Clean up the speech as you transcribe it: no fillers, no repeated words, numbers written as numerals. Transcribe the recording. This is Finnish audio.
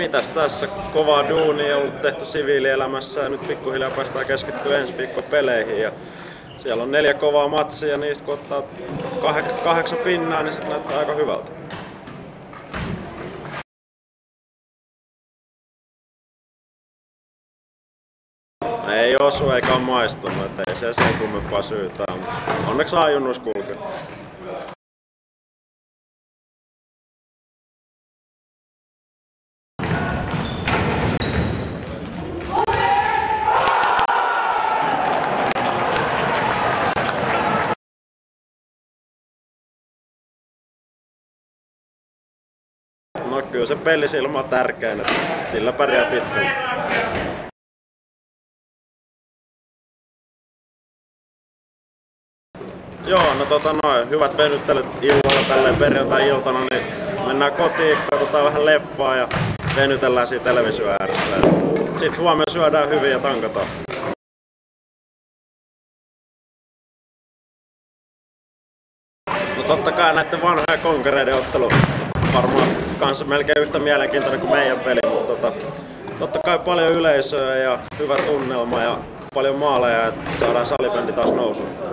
Mitäs tässä? Kovaa duunia on ollut tehty siviilielämässä ja nyt pikkuhiljaa päästään keskittyä ensi viikon peleihin. Ja siellä on 4 kovaa matsia ja niistä kun ottaa 8 pinnaa, niin sitten näyttää aika hyvältä. Ei osu eikä ole maistunut, ettei se sen kummempaa syytä. Onneksi ajunnus kulkee. No kyllä se pelisilmä on tärkein, että sillä pärjää pitkälle. Joo, no hyvät venyttelyt illalla tälleen perjantai-iltana, niin mennään kotiin, katsotaan vähän leffaa ja venytellään siinä televisio ääressä. Sitten huomenna syödään hyvin ja tankataan. No totta kai näiden vanhojen konkareiden ottelu varmaan kanssa melkein yhtä mielenkiintoinen kuin meidän peli, mutta totta kai paljon yleisöä ja hyvä tunnelma ja paljon maaleja, että saadaan salibändi taas nousuun.